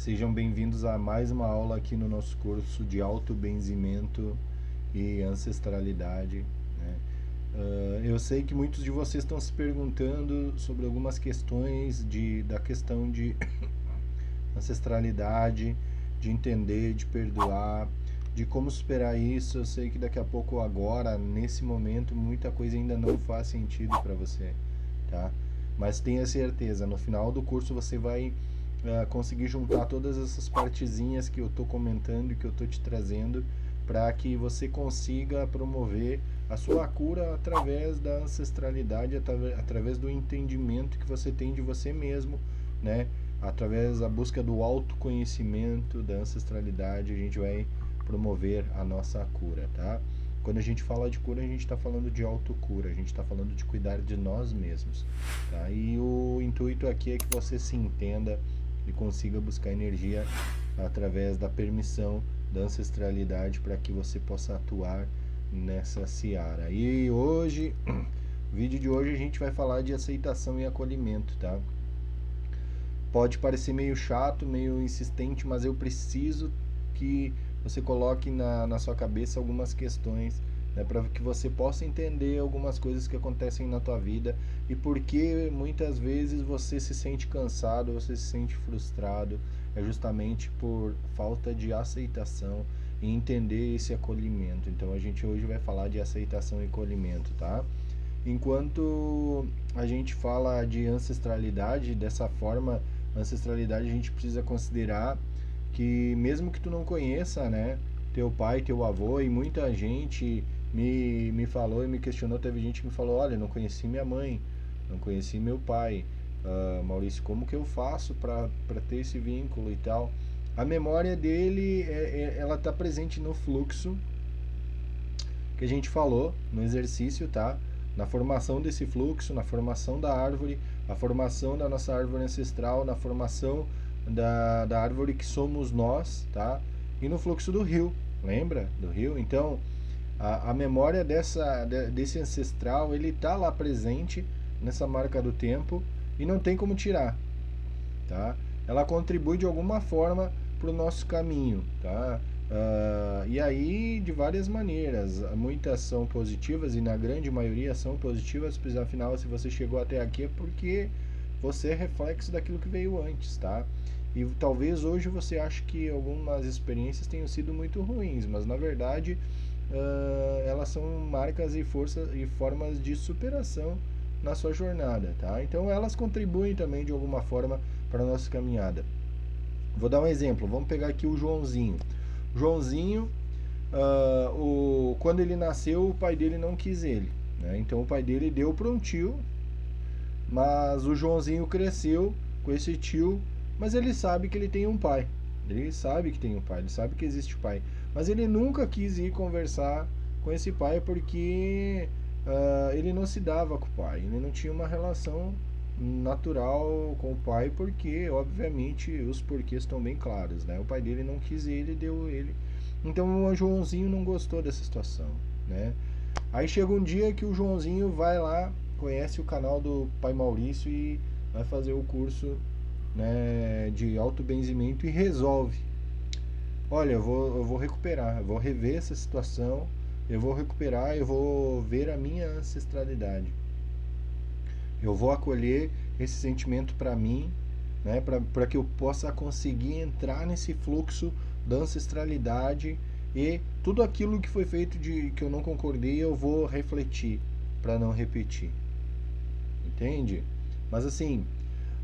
Sejam bem-vindos a mais uma aula aqui no nosso curso de autobenzimento e ancestralidade, né? Eu sei que muitos de vocês estão se perguntando sobre algumas questões da questão de ancestralidade, de entender, de perdoar, de como superar isso. Eu sei que daqui a pouco, agora, nesse momento, muita coisa ainda não faz sentido para você, tá? Mas tenha certeza, no final do curso você vai conseguir juntar todas essas partezinhas que eu estou comentando e que eu estou te trazendo para que você consiga promover a sua cura através da ancestralidade, através do entendimento que você tem de você mesmo, né? Através da busca do autoconhecimento, da ancestralidade, a gente vai promover a nossa cura, tá? Quando a gente fala de cura, a gente está falando de autocura, a gente está falando de cuidar de nós mesmos, tá? E o intuito aqui é que você se entenda e consiga buscar energia através da permissão da ancestralidade para que você possa atuar nessa seara. E hoje, no vídeo de hoje, a gente vai falar de aceitação e acolhimento, tá? Pode parecer meio chato, meio insistente, mas eu preciso que você coloque na sua cabeça algumas questões, né, para que você possa entender algumas coisas que acontecem na tua vida e por que muitas vezes você se sente cansado, você se sente frustrado, é justamente por falta de aceitação e entender esse acolhimento. Então a gente hoje vai falar de aceitação e acolhimento, tá? Enquanto a gente fala de ancestralidade, dessa forma, ancestralidade a gente precisa considerar que mesmo que tu não conheça, né, teu pai, teu avô, e muita gente me falou e me questionou, teve gente que me falou, olha, não conheci minha mãe, não conheci meu pai, Maurício, como que eu faço para ter esse vínculo e tal? A memória dele, ela está presente no fluxo que a gente falou no exercício, tá? Na formação desse fluxo, na formação da árvore, a formação da nossa árvore ancestral, na formação da árvore que somos nós, tá? E no fluxo do rio, lembra do rio? Então, a memória desse ancestral, ele tá lá presente nessa marca do tempo e não tem como tirar, tá? Ela contribui de alguma forma para o nosso caminho, tá? E aí de várias maneiras, muitas são positivas e na grande maioria são positivas, pois afinal se você chegou até aqui é porque você é reflexo daquilo que veio antes, tá? E talvez hoje você ache que algumas experiências tenham sido muito ruins, mas na verdade elas são marcas e forças e formas de superação na sua jornada, tá? Então elas contribuem também de alguma forma para a nossa caminhada. Vou dar um exemplo, vamos pegar aqui o Joãozinho. Joãozinho, quando ele nasceu, o pai dele não quis ele, né? Então o pai dele deu para um tio, mas o Joãozinho cresceu com esse tio, mas ele sabe que ele tem um pai. Ele sabe que tem um pai, ele sabe que existe o pai. Mas ele nunca quis ir conversar com esse pai porque ele não se dava com o pai, ele não tinha uma relação natural com o pai, porque obviamente os porquês estão bem claros, né? O pai dele não quis ele, deu ele. Então o Joãozinho não gostou dessa situação, né? Aí chega um dia que o Joãozinho vai lá, conhece o canal do pai Maurício e vai fazer o curso, né, de autobenzimento e resolve. Olha, eu vou recuperar, eu vou rever essa situação, eu vou recuperar, eu vou ver a minha ancestralidade. Eu vou acolher esse sentimento para mim, né, para que eu possa conseguir entrar nesse fluxo da ancestralidade e tudo aquilo que foi feito que eu não concordei, eu vou refletir para não repetir. Entende? Mas assim,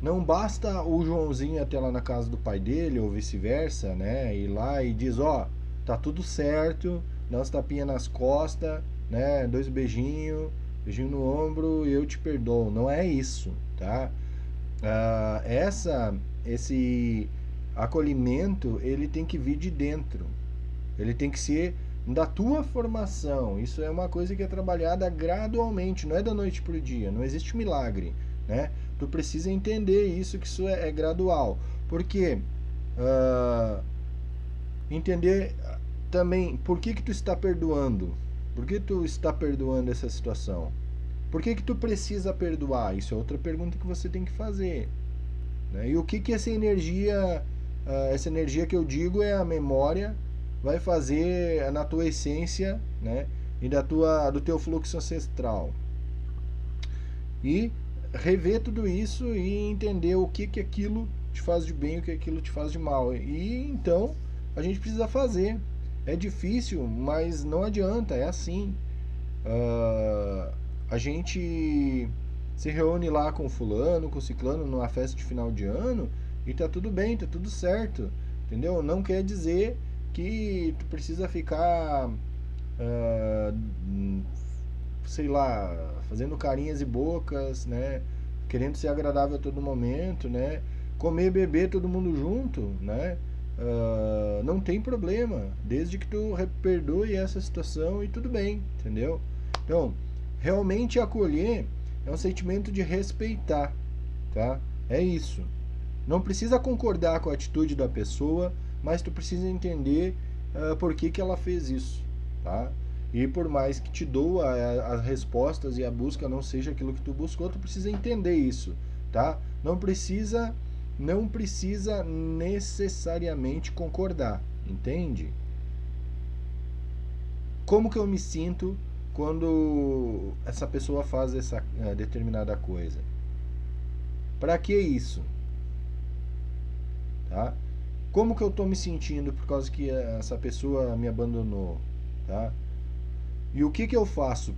não basta o Joãozinho ir até lá na casa do pai dele ou vice-versa, né? Ir lá e diz, ó, tá tudo certo, dá umas tapinhas nas costas, né? 2 beijinhos, beijinho no ombro e eu te perdoo. Não é isso, tá? Esse acolhimento, ele tem que vir de dentro. Ele tem que ser da tua formação. Isso é uma coisa que é trabalhada gradualmente, não é da noite para o dia. Não existe milagre, né? Tu precisa entender isso, que isso é gradual. Porque entender também por que tu está perdoando. Por que tu está perdoando essa situação? Por que tu precisa perdoar? Isso é outra pergunta que você tem que fazer, né? E o que essa energia essa energia que eu digo é a memória, vai fazer na tua essência, né? E do teu fluxo ancestral. E rever tudo isso e entender o que aquilo te faz de bem e o que aquilo te faz de mal. E então a gente precisa fazer. É difícil, mas não adianta, é assim. A gente se reúne lá com o fulano, com o ciclano numa festa de final de ano e tá tudo bem, tá tudo certo, entendeu? Não quer dizer que tu precisa ficar, ah, sei lá, fazendo carinhas e bocas, né? Querendo ser agradável a todo momento, né? Comer e beber todo mundo junto, né? Não tem problema, desde que tu perdoe essa situação e tudo bem, entendeu? Então, realmente acolher é um sentimento de respeitar, tá? É isso. Não precisa concordar com a atitude da pessoa, mas tu precisa entender por que ela fez isso, tá? E por mais que te doa as respostas e a busca não seja aquilo que tu buscou, tu precisa entender isso, tá? Não precisa necessariamente concordar, entende? Como que eu me sinto quando essa pessoa faz essa determinada coisa? Para que isso? Tá? Como que eu estou me sentindo por causa que essa pessoa me abandonou? Tá? E o que eu faço?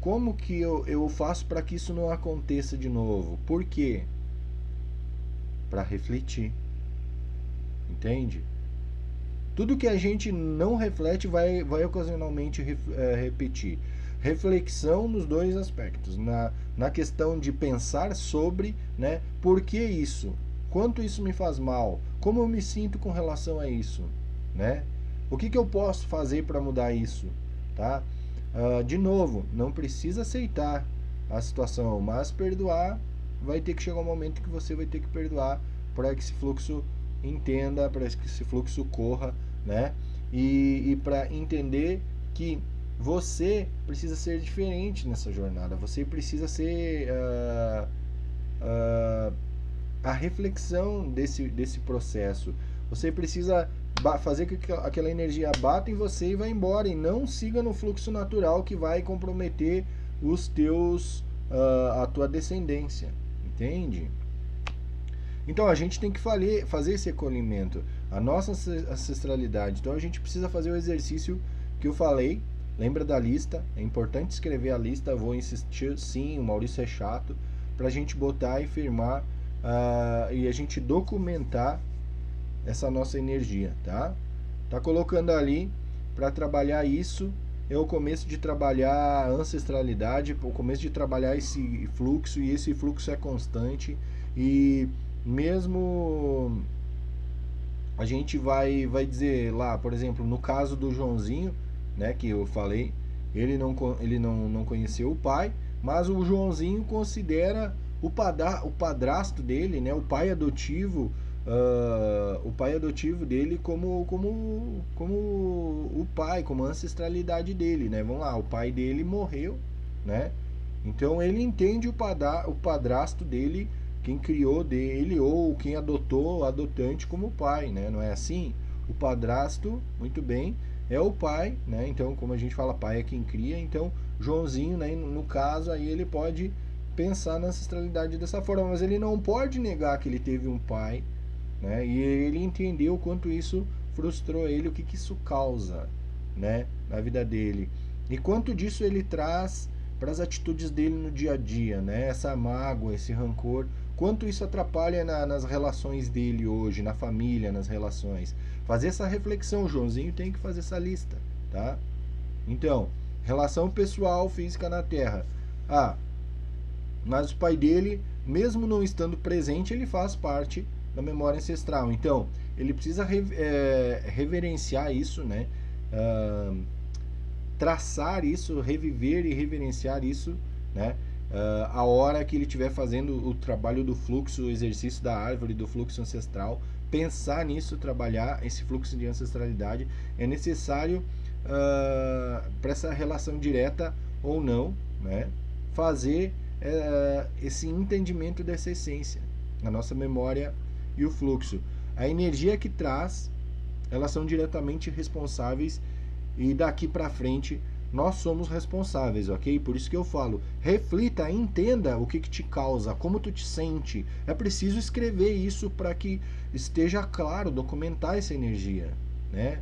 Como que eu faço para que isso não aconteça de novo? Por quê? Para refletir. Entende? Tudo que a gente não reflete vai ocasionalmente repetir. Reflexão nos dois aspectos. Na questão de pensar sobre, né, por que isso? Quanto isso me faz mal? Como eu me sinto com relação a isso? Né? O que eu posso fazer para mudar isso? Tá? De novo, não precisa aceitar a situação, mas perdoar, vai ter que chegar um momento que você vai ter que perdoar para que esse fluxo entenda, para que esse fluxo corra, né? E para entender que você precisa ser diferente nessa jornada, você precisa ser a reflexão desse processo. Você precisa fazer com que aquela energia bata em você e vá embora, e não siga no fluxo natural que vai comprometer os teus a tua descendência, entende? Então a gente tem que fazer esse acolhimento, a nossa ancestralidade. Então a gente precisa fazer o exercício que eu falei. Lembra da lista? É importante escrever a lista. Vou insistir, sim, o Maurício é chato, para a gente botar e firmar e a gente documentar essa nossa energia, tá? Tá colocando ali para trabalhar isso. É o começo de trabalhar a ancestralidade, o começo de trabalhar esse fluxo, e esse fluxo é constante. E mesmo a gente vai dizer lá, por exemplo, no caso do Joãozinho, né, que eu falei, ele não conheceu o pai, mas o Joãozinho considera o padrasto dele, né, o pai adotivo dele como o pai, como a ancestralidade dele, né? Vamos lá, o pai dele morreu, né? Então ele entende o padrasto dele, quem criou dele ou quem adotou o adotante como pai, né? Não é assim? O padrasto, muito bem, é o pai, né? Então, como a gente fala, pai é quem cria. Então, Joãozinho, né, no caso, aí ele pode pensar na ancestralidade dessa forma, mas ele não pode negar que ele teve um pai, né? E ele entendeu o quanto isso frustrou ele, o que isso causa, né, na vida dele. E quanto disso ele traz para as atitudes dele no dia a dia, né? Essa mágoa, esse rancor, quanto isso atrapalha nas relações dele hoje, na família, nas relações. Fazer essa reflexão, o Joãozinho tem que fazer essa lista, tá? Então, relação pessoal, física na Terra. Mas o pai dele, mesmo não estando presente, ele faz parte da memória ancestral. Então, ele precisa reverenciar isso, né? Traçar isso, reviver e reverenciar isso, né? A hora que ele estiver fazendo o trabalho do fluxo, o exercício da árvore, do fluxo ancestral, pensar nisso, trabalhar esse fluxo de ancestralidade é necessário para essa relação direta ou não, né? Fazer esse entendimento dessa essência, a nossa memória e o fluxo. A energia que traz, elas são diretamente responsáveis e daqui para frente nós somos responsáveis, ok? Por isso que eu falo, reflita, entenda o que te causa, como tu te sente. É preciso escrever isso para que esteja claro, documentar essa energia, né?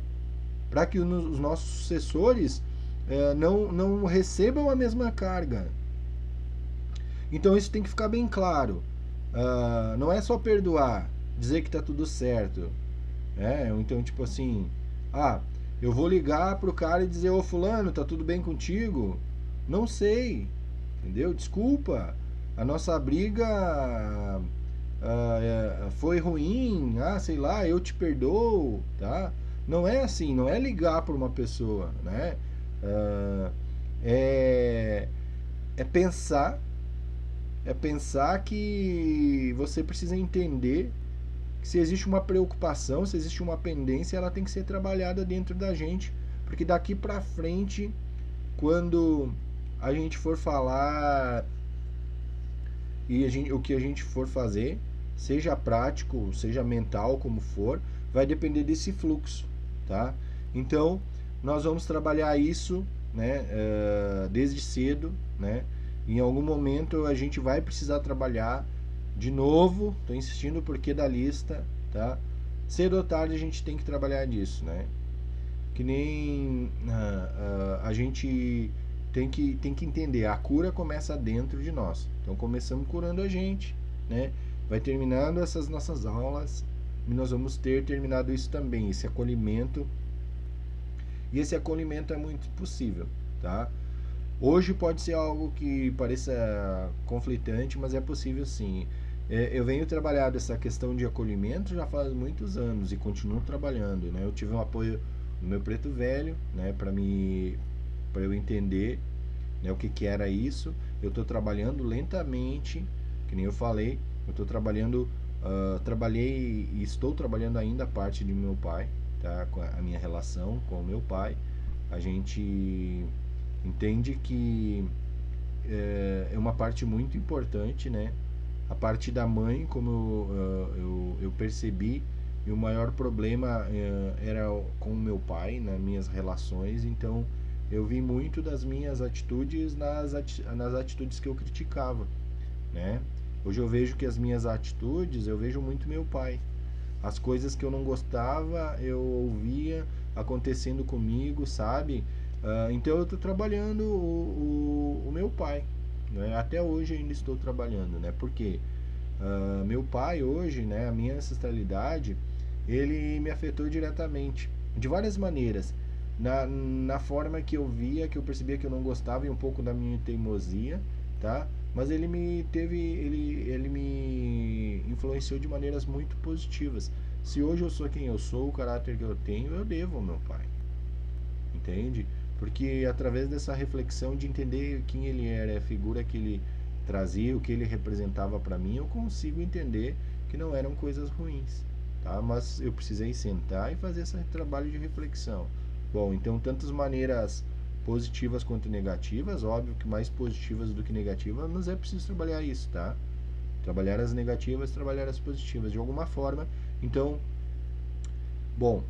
Para que os nossos sucessores não recebam a mesma carga. Então isso tem que ficar bem claro. Não é só perdoar, dizer que tá tudo certo. Então, tipo assim, eu vou ligar pro cara e dizer, ô fulano, tá tudo bem contigo? Não sei, entendeu? Desculpa, a nossa briga foi ruim, sei lá, eu te perdoo, tá? Não é assim, não é ligar para uma pessoa, né? Ah, é, é pensar, é pensar que você precisa entender que se existe uma preocupação, se existe uma pendência, ela tem que ser trabalhada dentro da gente, porque daqui para frente, quando a gente for falar o que a gente for fazer, seja prático, seja mental, como for, vai depender desse fluxo, tá? Então, nós vamos trabalhar isso, né, desde cedo, né? Em algum momento a gente vai precisar trabalhar de novo, estou insistindo porque da lista, tá? Cedo ou tarde a gente tem que trabalhar nisso, né? Que nem a gente tem que entender, a cura começa dentro de nós. Então começamos curando a gente, né? Vai terminando essas nossas aulas e nós vamos ter terminado isso também, esse acolhimento. E esse acolhimento é muito possível, tá? Hoje pode ser algo que pareça conflitante, mas é possível sim. Eu venho trabalhando essa questão de acolhimento já faz muitos anos e continuo trabalhando, né? Eu tive um apoio do meu preto velho, né, para eu entender, né, o que que era isso. Eu estou trabalhando lentamente, que nem eu falei. Eu estou trabalhando, trabalhei e estou trabalhando ainda a parte de meu pai, tá? Com a minha relação com o meu pai. A gente entende que é uma parte muito importante, né? A parte da mãe, como eu percebi, e o maior problema era com o meu pai, nas minhas relações. Então eu vi muito das minhas atitudes nas atitudes que eu criticava, né? Hoje eu vejo que as minhas atitudes, eu vejo muito meu pai. As coisas que eu não gostava, eu ouvia acontecendo comigo, sabe? Então eu estou trabalhando o meu pai, né? Até hoje eu ainda estou trabalhando, né? Porque meu pai hoje, né? A minha ancestralidade, ele me afetou diretamente, de várias maneiras. Na forma que eu via, que eu percebia que eu não gostava e um pouco da minha teimosia, tá? Mas ele me influenciou de maneiras muito positivas. Se hoje eu sou quem eu sou, o caráter que eu tenho, eu devo ao meu pai, entende? Porque através dessa reflexão de entender quem ele era, a figura que ele trazia, o que ele representava para mim, eu consigo entender que não eram coisas ruins, tá? Mas eu precisei sentar e fazer esse trabalho de reflexão. Bom, então tantas maneiras positivas quanto negativas, óbvio que mais positivas do que negativas, mas é preciso trabalhar isso, tá? Trabalhar as negativas, trabalhar as positivas de alguma forma. Então, bom,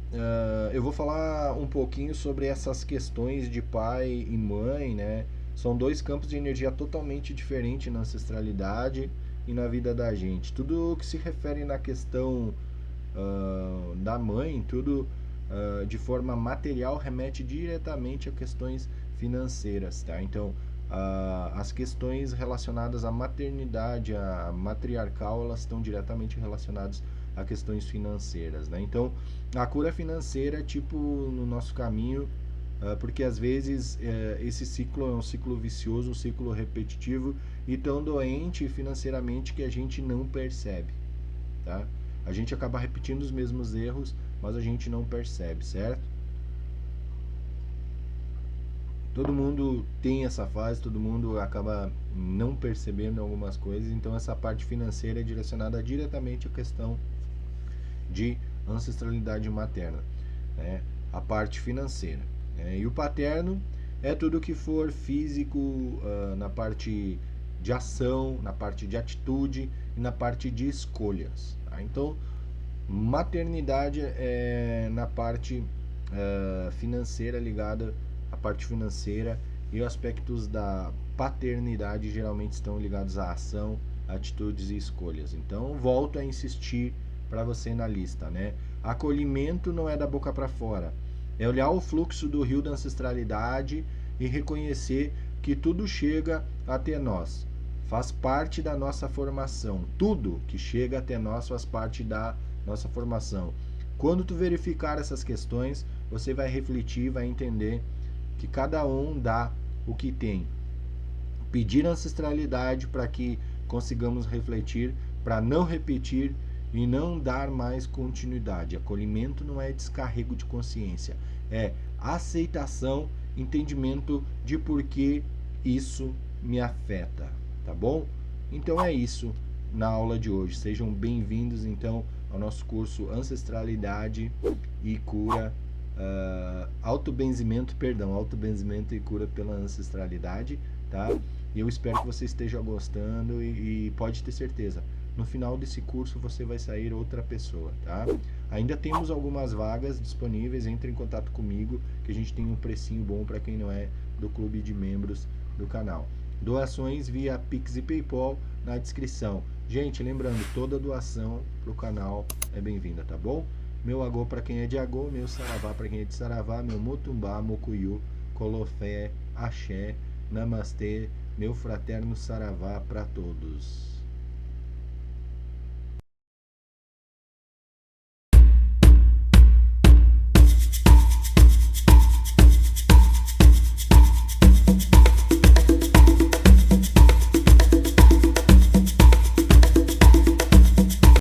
eu vou falar um pouquinho sobre essas questões de pai e mãe, né? São dois campos de energia totalmente diferentes na ancestralidade e na vida da gente. Tudo que se refere na questão da mãe, tudo de forma material remete diretamente a questões financeiras, tá? Então, as questões relacionadas à maternidade, à matriarcal, elas estão diretamente relacionadas a questões financeiras, né? Então, a cura financeira é tipo no nosso caminho, porque às vezes esse ciclo é um ciclo vicioso, um ciclo repetitivo e tão doente financeiramente que a gente não percebe, tá? A gente acaba repetindo os mesmos erros, mas a gente não percebe, certo? Todo mundo tem essa fase, todo mundo acaba não percebendo algumas coisas, então essa parte financeira é direcionada diretamente à questão de ancestralidade materna, né? A parte financeira, né? E o paterno é tudo que for físico, na parte de ação, na parte de atitude e na parte de escolhas, tá? Então, Maternidade é na parte financeira, ligada à parte financeira, e os aspectos da paternidade geralmente estão ligados à ação, atitudes e escolhas. Então, volto a insistir para você na lista, né? Acolhimento não é da boca para fora. É olhar o fluxo do rio da ancestralidade e reconhecer que tudo chega até nós. Faz parte da nossa formação. Tudo que chega até nós faz parte da nossa formação. Quando tu verificar essas questões, você vai refletir, vai entender que cada um dá o que tem. Pedir ancestralidade para que consigamos refletir, para não repetir e não dar mais continuidade. Acolhimento não é descarrego de consciência, é aceitação, entendimento de por que isso me afeta, tá bom? Então é isso na aula de hoje. Sejam bem-vindos então ao nosso curso Ancestralidade e Cura, autobenzimento e cura pela ancestralidade, tá? E eu espero que você esteja gostando e pode ter certeza, no final desse curso você vai sair outra pessoa, tá? Ainda temos algumas vagas disponíveis, entre em contato comigo, que a gente tem um precinho bom para quem não é do clube de membros do canal. Doações via Pix e PayPal na descrição. Gente, lembrando, toda doação pro canal é bem-vinda, tá bom? Meu agô para quem é de agô, meu saravá para quem é de saravá, meu mutumbá, mocuyu, colofé, axé, namastê, meu fraterno saravá para todos.